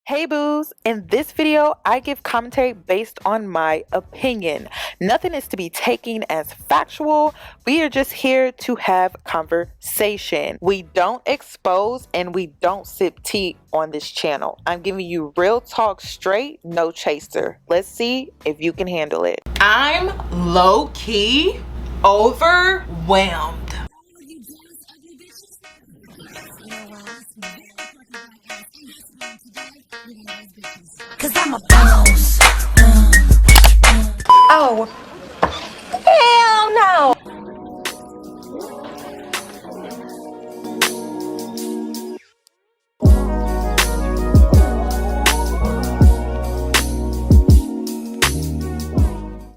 Hey boos, in this video, I give commentary based on my opinion. Nothing is to be taken as factual. We are just here to have conversation. We don't expose and we don't sip tea on this channel. I'm giving you real talk straight, no chaser. Let's see if you can handle it. I'm low-key overwhelmed. Cause I'm a boss. Oh, hell no.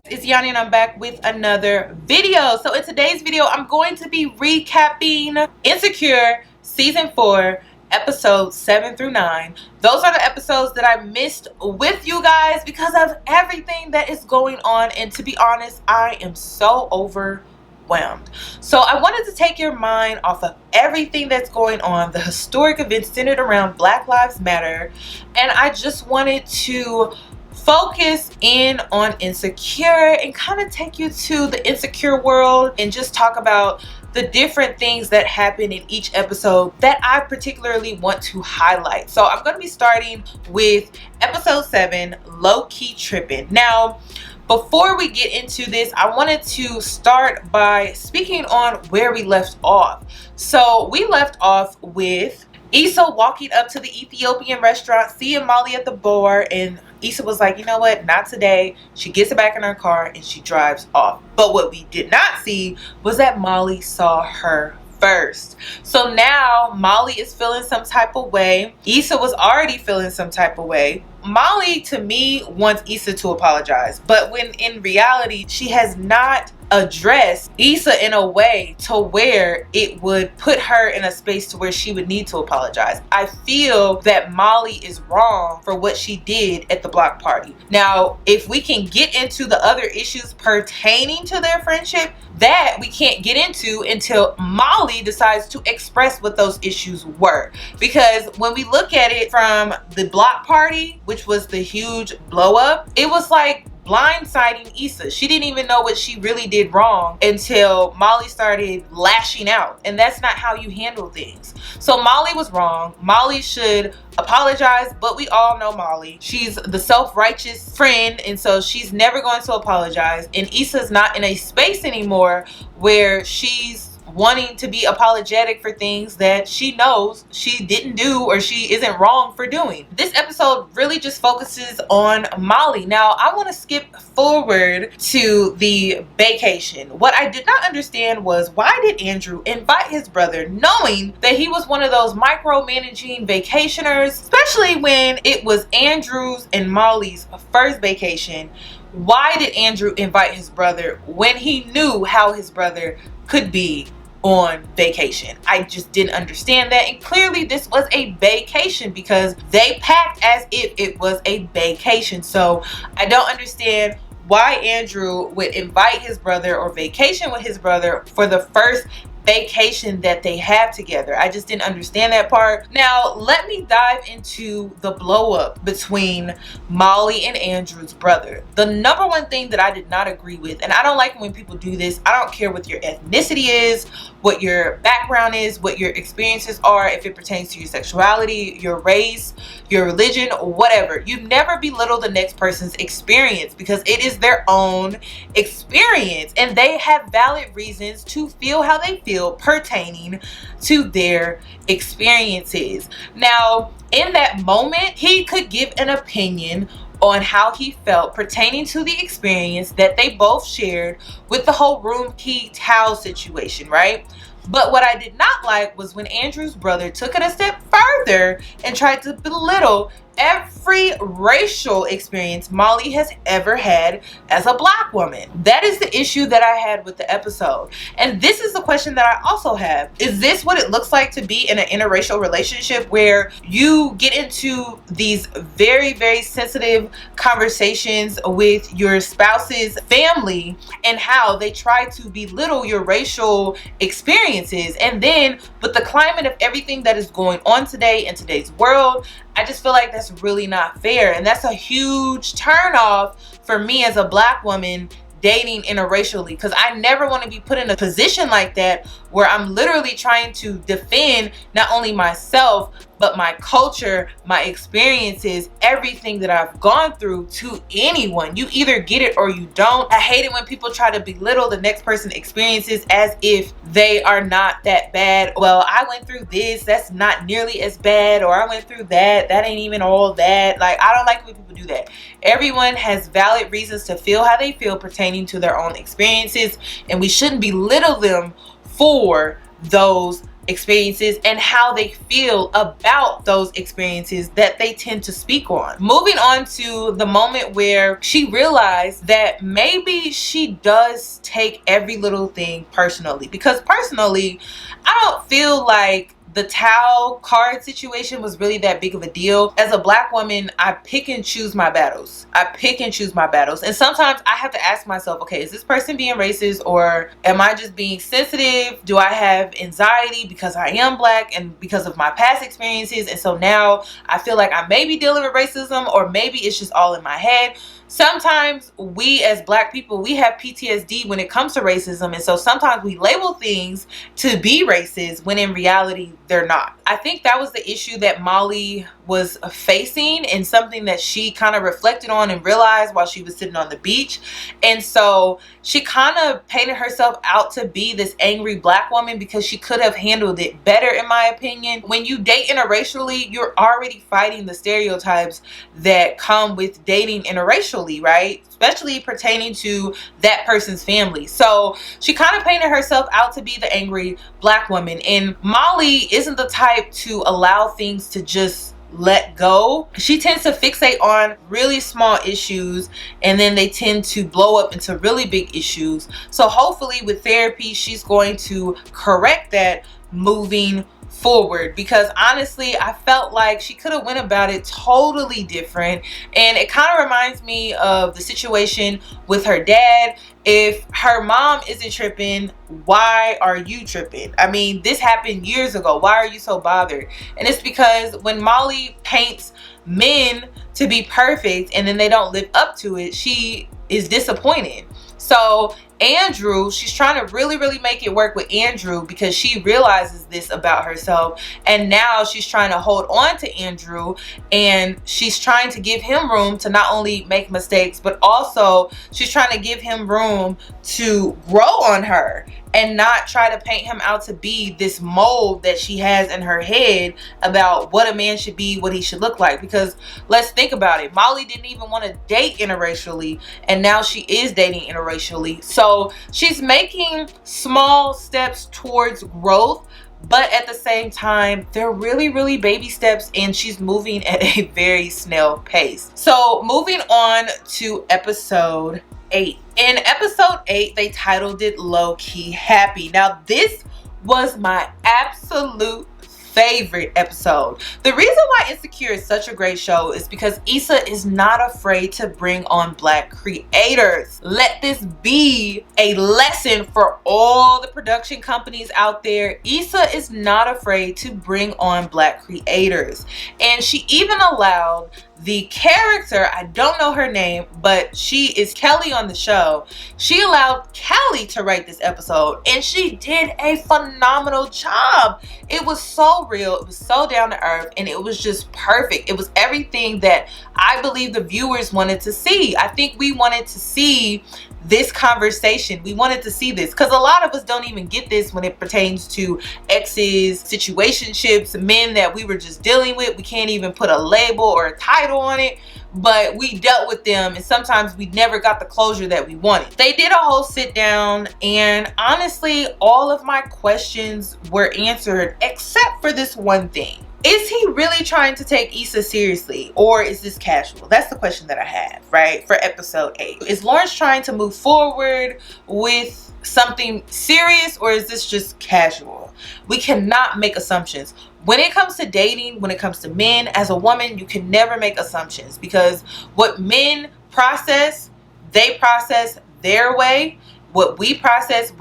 It's Yanni and I'm back with another video. So in today's video, I'm going to be recapping Insecure Season 4, Episodes 7 through 9. Those are the episodes that I missed with you guys because of everything that is going on. And to be honest, I am so overwhelmed. So I wanted to take your mind off of everything that's going on, the historic events centered around Black Lives Matter. And I just wanted to focus in on Insecure and kind of take you to the Insecure world and just talk about the different things that happen in each episode that I particularly want to highlight. So I'm going to be starting with episode 7, Low Key Trippin'. Now, before we get into this, I wanted to start by speaking on where we left off. So we left off with Issa walking up to the Ethiopian restaurant, seeing Molly at the bar, and Issa was like, you know what, not today. She gets back in her car and she drives off. But what we did not see was that Molly saw her first. So now Molly is feeling some type of way. Issa was already feeling some type of way. Molly, to me, wants Issa to apologize. But when in reality, she has not addressed Issa in a way to where it would put her in a space to where she would need to apologize. I feel that Molly is wrong for what she did at the block party. Now, if we can get into the other issues pertaining to their friendship, that we can't get into until Molly decides to express what those issues were. Because when we look at it from the block party, which was the huge blow up, it was like blindsiding Issa. She didn't even know what she really did wrong until Molly started lashing out. And that's not how you handle things. So Molly was wrong. Molly should apologize, but we all know Molly. She's the self-righteous friend, and so she's never going to apologize. And Issa's not in a space anymore where she's wanting to be apologetic for things that she knows she didn't do or she isn't wrong for doing. This episode really just focuses on Molly. Now, I want to skip forward to the vacation. What I did not understand was, why did Andrew invite his brother knowing that he was one of those micromanaging vacationers, especially when it was Andrew's and Molly's first vacation? Why did Andrew invite his brother when he knew how his brother could be on vacation? I just didn't understand that. And clearly this was a vacation because they packed as if it was a vacation. So I don't understand why Andrew would invite his brother or vacation with his brother for the first vacation that they have together. I just didn't understand that part. Now, let me dive into the blow up between Molly and Andrew's brother. The number one thing that I did not agree with, and I don't like when people do this, I don't care what your ethnicity is, what your background is, what your experiences are, if it pertains to your sexuality, your race, your religion, whatever. You never belittle the next person's experience because it is their own experience and they have valid reasons to feel how they feel pertaining to their experiences. Now, in that moment, he could give an opinion on how he felt pertaining to the experience that they both shared with the whole room key towel situation, right? But what I did not like was when Andrew's brother took it a step further and tried to belittle every racial experience Molly has ever had as a black woman. That is the issue that I had with the episode. And this is the question that I also have. Is this what it looks like to be in an interracial relationship where you get into these very, very sensitive conversations with your spouse's family and how they try to belittle your racial experiences? And then with the climate of everything that is going on today in today's world, I just feel like that's really not fair. And that's a huge turnoff for me as a black woman dating interracially, because I never want to be put in a position like that where I'm literally trying to defend not only myself but my culture, my experiences, everything that I've gone through to anyone. You either get it or you don't. I hate it when people try to belittle the next person's experiences as if they are not that bad. Well, I went through this, that's not nearly as bad, or I went through that, that ain't even all that. Like, I don't like when people do that. Everyone has valid reasons to feel how they feel pertaining to their own experiences, and we shouldn't belittle them for those experiences and how they feel about those experiences that they tend to speak on. Moving on to the moment where she realized that maybe she does take every little thing personally, because personally, I don't feel like the towel card situation was really that big of a deal. As a black woman, I pick and choose my battles. And sometimes I have to ask myself, okay, is this person being racist, or am I just being sensitive? Do I have anxiety because I am black and because of my past experiences? And so now I feel like I may be dealing with racism, or maybe it's just all in my head. Sometimes we as black people, we have PTSD when it comes to racism, and so sometimes we label things to be racist when in reality they're not. I think that was the issue that Molly was facing, and something that she kind of reflected on and realized while she was sitting on the beach. And so she kind of painted herself out to be this angry black woman because she could have handled it better, in my opinion. When you date interracially, you're already fighting the stereotypes that come with dating interracially, right? Especially pertaining to that person's family. So she kind of painted herself out to be the angry black woman. And Molly isn't the type to allow things to just let go. She tends to fixate on really small issues, and then they tend to blow up into really big issues. So hopefully with therapy, she's going to correct that moving forward, because honestly I felt like she could have went about it totally different. And it kind of reminds me of the situation with her dad. If her mom isn't tripping, why are you tripping? I mean, this happened years ago. Why are you so bothered? And it's because when Molly paints men to be perfect and then they don't live up to it, she is disappointed. So Andrew, she's trying to really make it work with Andrew because she realizes this about herself, and now she's trying to hold on to Andrew, and she's trying to give him room to not only make mistakes, but also she's trying to give him room to grow on her and not try to paint him out to be this mold that she has in her head about what a man should be, what he should look like. Because let's think about it, Molly didn't even want to date interracially, and now she is dating interracially. So she's making small steps towards growth, but at the same time they're really baby steps, and she's moving at a very snail pace. So moving on to episode 8. In episode 8, they titled it Low Key Happy. Now this was my absolute favorite episode. The reason why Insecure is such a great show is because Issa is not afraid to bring on black creators. Let this be a lesson for all the production companies out there. Issa is not afraid to bring on black creators, and she even allowed the character, I don't know her name, but she is Kelly on the show. She allowed Kelly to write this episode, and she did a phenomenal job. It was so real, it was so down to earth, and it was just perfect. It was everything that I believe the viewers wanted to see. I think we wanted to see this conversation. We wanted to see this because a lot of us don't even get this when it pertains to exes, situationships, men that we were just dealing with. We can't even put a label or a title on it, but we dealt with them, and sometimes we never got the closure that we wanted. They did a whole sit down, and honestly all of my questions were answered except for this one thing. Is he really trying to take Issa seriously, or is this casual? That's the question that I have, right, for episode 8. Is Lawrence trying to move forward with something serious, or is this just casual? We cannot make assumptions. When it comes to dating, when it comes to men, as a woman, you can never make assumptions, because what men process, they process their way. What we process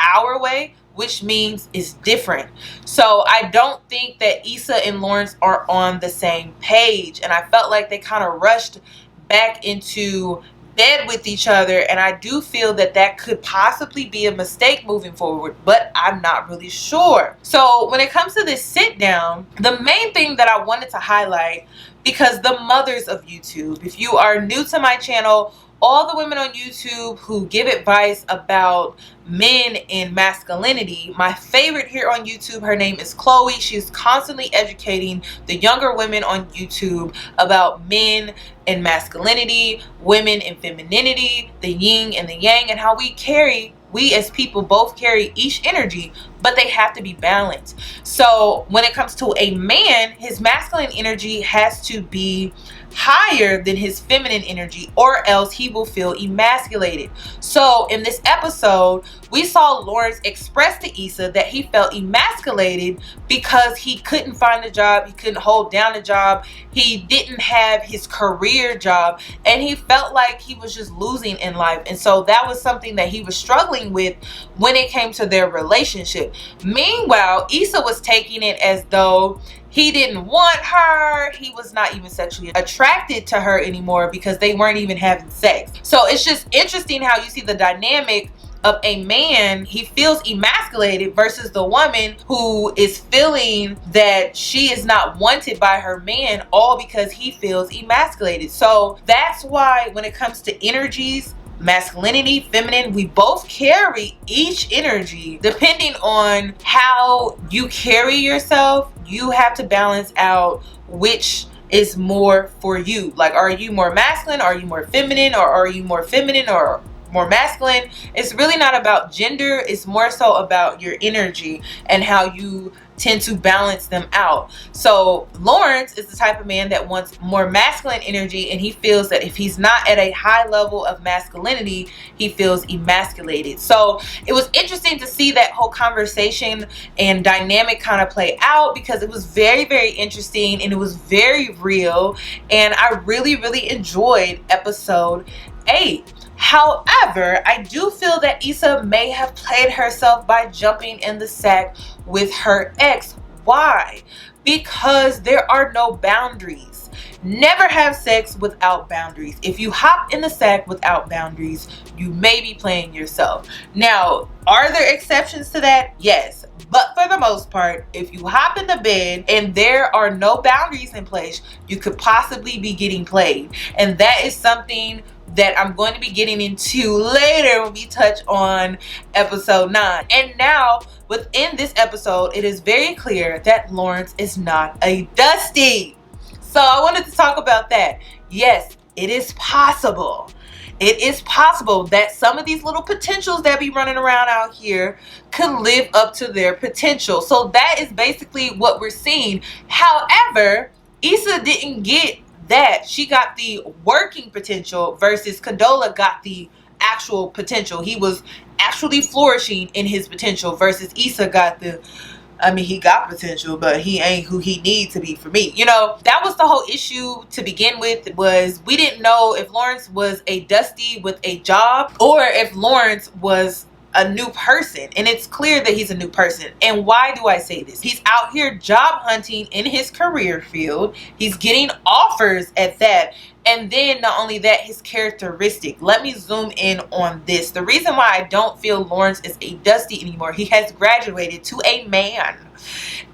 our way. which means it's different. So I don't think that Issa and Lawrence are on the same page, and I felt like they kind of rushed back into bed with each other, and I do feel that that could possibly be a mistake moving forward, but I'm not really sure. So when it comes to this sit down, the main thing that I wanted to highlight, because the mothers of YouTube, if you are new to my channel, all the women on YouTube who give advice about men and masculinity, my favorite here on YouTube, her name is Chloe. She's constantly educating the younger women on YouTube about men and masculinity, women and femininity, the yin and the yang, and how we as people both carry each energy, but they have to be balanced. So when it comes to a man, his masculine energy has to be higher than his feminine energy, or else he will feel emasculated. So in this episode, we saw Lawrence express to Issa that he felt emasculated because he couldn't find a job, he couldn't hold down a job, he didn't have his career job, and he felt like he was just losing in life. And so that was something that he was struggling with when it came to their relationship. Meanwhile, Issa was taking it as though he didn't want her, he was not even sexually attracted to her anymore because they weren't even having sex. So it's just interesting how you see the dynamic of a man, he feels emasculated, versus the woman who is feeling that she is not wanted by her man, all because he feels emasculated. So that's why when it comes to energies, masculinity, feminine, we both carry each energy. Depending on how you carry yourself, you have to balance out which is more for you. Like, are you more masculine? Are you more feminine? Or are you more feminine or more masculine? It's really not about gender. It's more so about your energy and how you tend to balance them out. So Lawrence is the type of man that wants more masculine energy, and he feels that if he's not at a high level of masculinity, he feels emasculated. So it was interesting to see that whole conversation and dynamic kind of play out, because it was very, very interesting and it was very real, and I really, really enjoyed episode 8. However, I do feel that Issa may have played herself by jumping in the sack with her ex. Why? Because there are no boundaries. Never have sex without boundaries. If you hop in the sack without boundaries, you may be playing yourself. Now, are there exceptions to that? Yes. But for the most part, if you hop in the bed and there are no boundaries in place, you could possibly be getting played. And that is something that I'm going to be getting into later when we touch on episode 9. And now, within this episode, it is very clear that Lawrence is not a Dusty. So I wanted to talk about that. Yes, it is possible. It is possible that some of these little potentials that be running around out here could live up to their potential. So that is basically what we're seeing. However, Issa didn't get that. She got the working potential versus Condola got the actual potential. He was actually flourishing in his potential versus Issa got the, I mean, he got potential, but he ain't who he needs to be for me. You know, that was the whole issue to begin with, was we didn't know if Lawrence was a Dusty with a job or if Lawrence was a new person. And it's clear that he's a new person. And why do I say this? He's out here job hunting in his career field. He's getting offers at that. And then not only that, his characteristic. Let me zoom in on this. The reason why I don't feel Lawrence is a Dusty anymore, he has graduated to a man.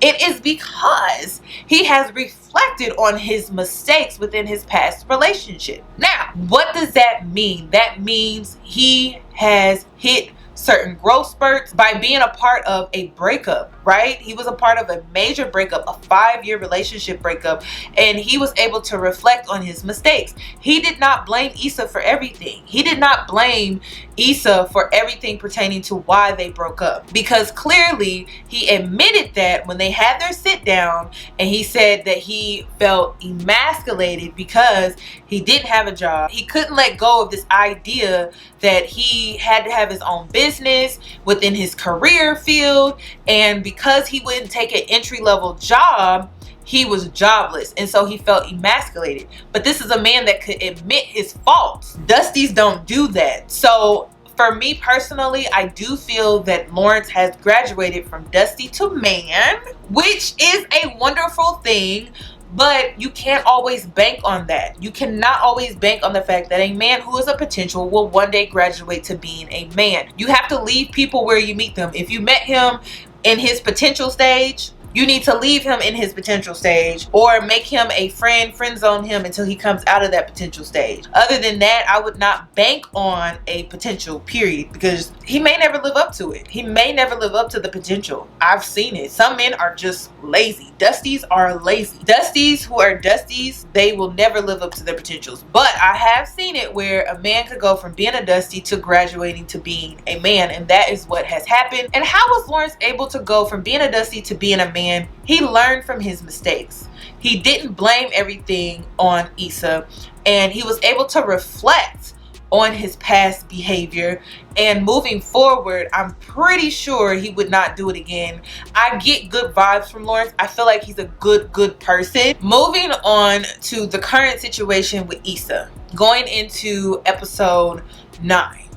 It is because he has reflected on his mistakes within his past relationship. Now, what does that mean? That means he has hit certain growth spurts by being a part of a breakup, right? He was a part of a major breakup, a 5-year relationship breakup, and he was able to reflect on his mistakes. He did not blame Issa for everything. He did not blame Issa for everything pertaining to why they broke up, because clearly he admitted that when they had their sit down, and he said that he felt emasculated because he didn't have a job. He couldn't let go of this idea that he had to have his own business within his career field, and because he wouldn't take an entry-level job, he was jobless, and so he felt emasculated. But this is a man that could admit his faults. Dusties don't do that. So For me personally, I do feel that Lawrence has graduated from Dusty to man, which is a wonderful thing. But you can't always bank on that. You cannot always bank on the fact that a man who is a potential will one day graduate to being a man. You have to leave people where you meet them. If you met him in his potential stage, you need to leave him in his potential stage, or make him a friend zone him until he comes out of that potential stage. Other than that, I would not bank on a potential, period, because he may never live up to it. He may never live up to the potential. I've seen it. Some men are just lazy. Dusties are lazy. Dusties who are Dusties, they will never live up to their potentials. But I have seen it where a man could go from being a Dusty to graduating to being a man, and that is what has happened. And how was Lawrence able to go from being a Dusty to being a man? He learned from his mistakes. He didn't blame everything on Issa, and he was able to reflect on his past behavior, and moving forward, I'm pretty sure he would not do it again. I get good vibes from Lawrence. I feel like he's a good person. Moving on to the current situation with Issa, going into episode 9.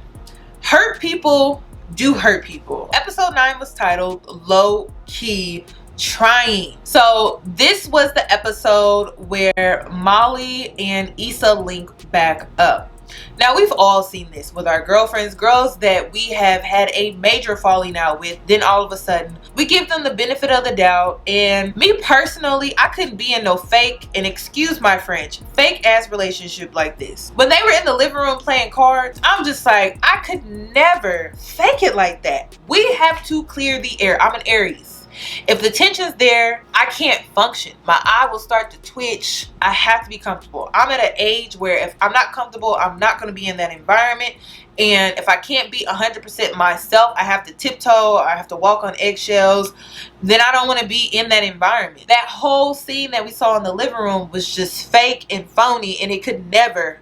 Hurt people do hurt people. Episode 9 was titled Low Key Trying. So this was the episode where Molly and Issa link back up. Now, we've all seen this with our girlfriends, girls that we have had a major falling out with. Then all of a sudden, we give them the benefit of the doubt. And me personally, I couldn't be in no fake, and excuse my French, fake ass relationship like this. When they were in the living room playing cards, I'm just like, I could never fake it like that. We have to clear the air. I'm an Aries. If the tension's there, I can't function. My eye will start to twitch. I have to be comfortable. I'm at an age where if I'm not comfortable, I'm not going to be in that environment. And if I can't be 100% myself, I have to tiptoe, I have to walk on eggshells, then I don't want to be in that environment. That whole scene that we saw in the living room was just fake and phony, and it could never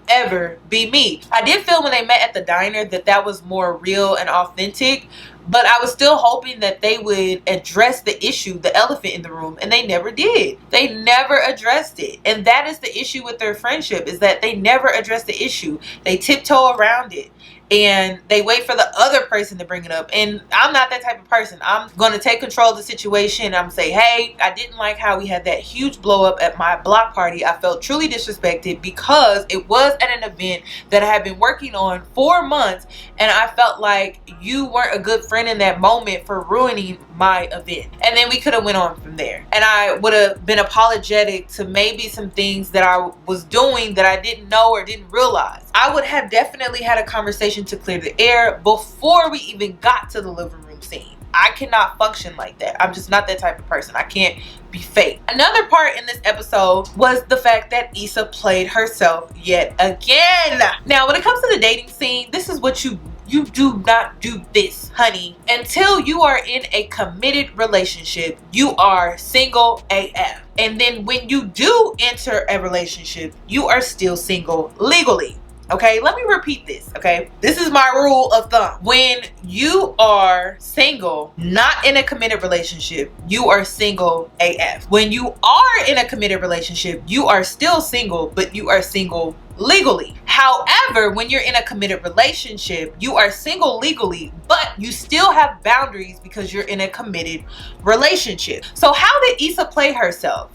ever be me. I did feel when they met at the diner that was more real and authentic, but I was still hoping that they would address the issue, the elephant in the room, and they never did. They never addressed it. And that is the issue with their friendship, is that they never address the issue. They tiptoe around it, and they wait for the other person to bring it up. And I'm not that type of person. I'm going to take control of the situation. I'm say, hey, I didn't like how we had that huge blow up at my block party. I felt truly disrespected because it was at an event that I had been working on for months, and I felt like you weren't a good friend in that moment for ruining my event. And then we could have went on from there, and I would have been apologetic to maybe some things that I was doing that I didn't know or didn't realize. I would have definitely had a conversation to clear the air before we even got to the living room scene. I cannot function like that. I'm just not that type of person. I can't be fake. Another part in this episode was the fact that Issa played herself yet again. Now, when it comes to the dating scene, this is what you do not do this, honey. Until you are in a committed relationship, you are single AF. And then when you do enter a relationship, you are still single legally. Okay, let me repeat this, okay? This is my rule of thumb. When you are single, not in a committed relationship, you are single AF. When you are in a committed relationship, you are still single, but you are single legally. However, when you're in a committed relationship, you are single legally, but you still have boundaries because you're in a committed relationship. So how did Issa play herself?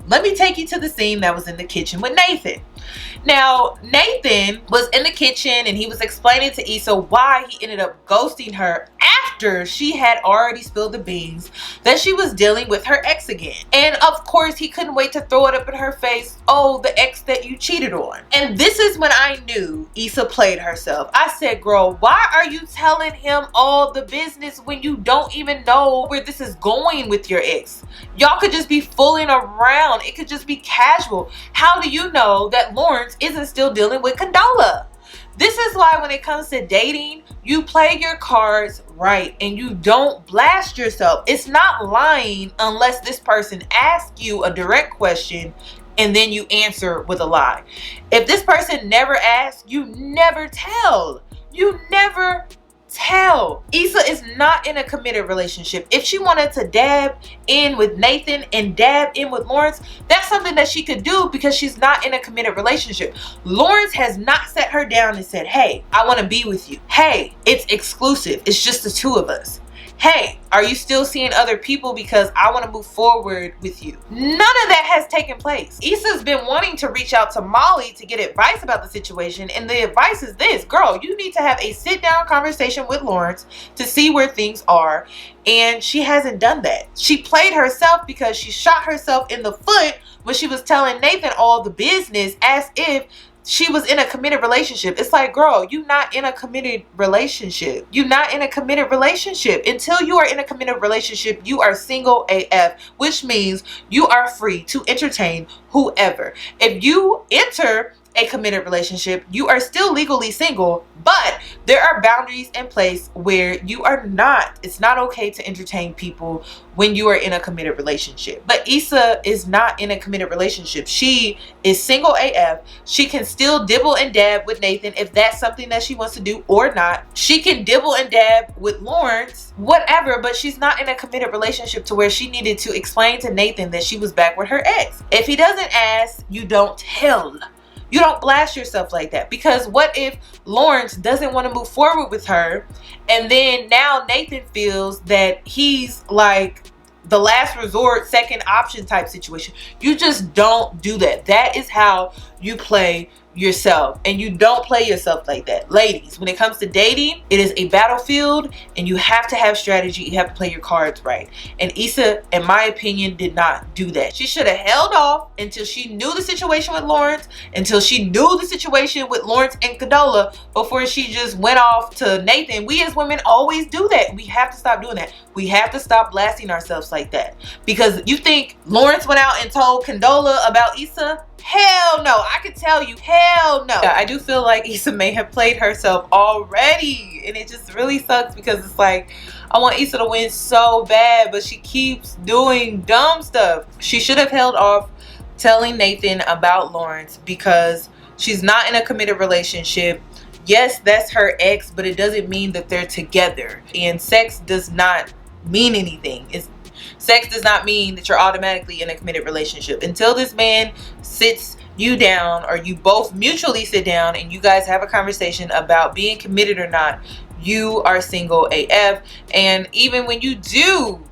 Let me take you to the scene that was in the kitchen with Nathan. Now, Nathan was in the kitchen and he was explaining to Issa why he ended up ghosting her after she had already spilled the beans that she was dealing with her ex again. And of course, he couldn't wait to throw it up in her face. Oh, the ex that you cheated on. And this is when I knew Issa played herself. I said, girl, why are you telling him all the business when you don't even know where this is going with your ex? Y'all could just be fooling around. It could just be casual. How do you know that Lawrence isn't still dealing with Condola? This is why when it comes to dating, you play your cards right and you don't blast yourself. It's not lying unless this person asks you a direct question and then you answer with a lie. If this person never asks, you never tell. You never tell. Issa is not in a committed relationship. If she wanted to dab in with Nathan and dab in with Lawrence, that's something that she could do because she's not in a committed relationship. Lawrence has not set her down and said, hey, I want to be with you. Hey, it's exclusive. It's just the two of us. Hey, are you still seeing other people because I want to move forward with you? None of that has taken place. Issa's been wanting to reach out to Molly to get advice about the situation, and the advice is this: girl, you need to have a sit-down conversation with Lawrence to see where things are, and she hasn't done that. She played herself because she shot herself in the foot when she was telling Nathan all the business as if she was in a committed relationship. It's like, girl, you're not in a committed relationship. You're not in a committed relationship. Until you are in a committed relationship, you are single AF, which means you are free to entertain whoever. If you enter a committed relationship, you are still legally single, but there are boundaries in place where you are not. It's not okay to entertain people when you are in a committed relationship. But Issa is not in a committed relationship. She is single AF. She can still dibble and dab with Nathan if that's something that she wants to do or not. She can dibble and dab with Lawrence, whatever, but she's not in a committed relationship to where she needed to explain to Nathan that she was back with her ex. If he doesn't ask, you don't tell. You don't blast yourself like that, because what if Lawrence doesn't want to move forward with her, and then now Nathan feels that he's like the last resort, second option type situation? You just don't do that. That is how you play yourself, and you don't play yourself like that. Ladies, when it comes to dating, it is a battlefield, and you have to have strategy. You have to play your cards right, and Issa, in my opinion, did not do that. She should have held off until she knew the situation with Lawrence, until she knew the situation with Lawrence and Condola, before she just went off to Nathan. We as women always do that. We have to stop doing that. We have to stop blasting ourselves like that, because you think Lawrence went out and told Condola about Issa? Hell no. I can tell you, hell no. I do feel like Issa may have played herself already, and it just really sucks, because it's like, I want Issa to win so bad, but she keeps doing dumb stuff. She should have held off telling Nathan about Lawrence, because she's not in a committed relationship. Yes, that's her ex, but it doesn't mean that they're together, and sex does not mean anything. Sex does not mean that you're automatically in a committed relationship. Until this man sits you down, or you both mutually sit down and you guys have a conversation about being committed or not, you are single AF. And even when you do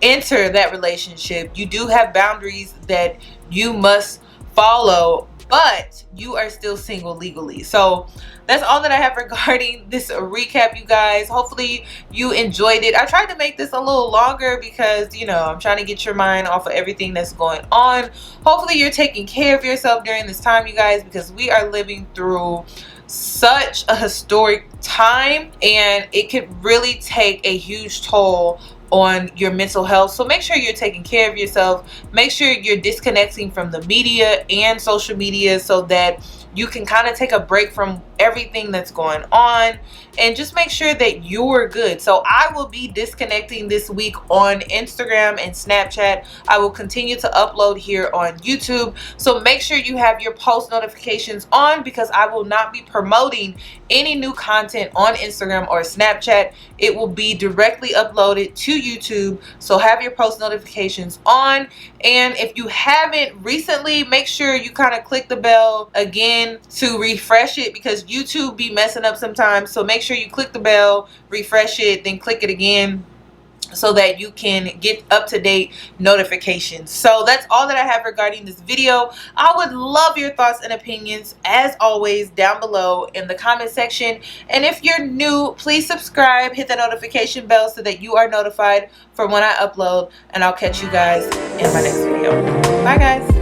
enter that relationship, you do have boundaries that you must follow, but you are still single legally. So that's all that I have regarding this recap, you guys. Hopefully you enjoyed it. I tried to make this a little longer because, you know, I'm trying to get your mind off of everything that's going on. Hopefully you're taking care of yourself during this time, you guys, because we are living through such a historic time, and it could really take a huge toll on your mental health. So make sure you're taking care of yourself. Make sure you're disconnecting from the media and social media, so that you can kind of take a break from everything that's going on, and just make sure that you're good. So I will be disconnecting this week on Instagram and Snapchat. I will continue to upload here on YouTube. So make sure you have your post notifications on, because I will not be promoting any new content on Instagram or Snapchat. It will be directly uploaded to YouTube. So have your post notifications on. And if you haven't recently, make sure you kind of click the bell again to refresh it, because YouTube be messing up sometimes. So make sure you click the bell, refresh it, then click it again, so that you can get up-to-date notifications. So that's all that I have regarding this video. I would love your thoughts and opinions, as always, down below in the comment section. And if you're new, please subscribe, hit the notification bell so that you are notified for when I upload, and I'll catch you guys in my next video. Bye guys.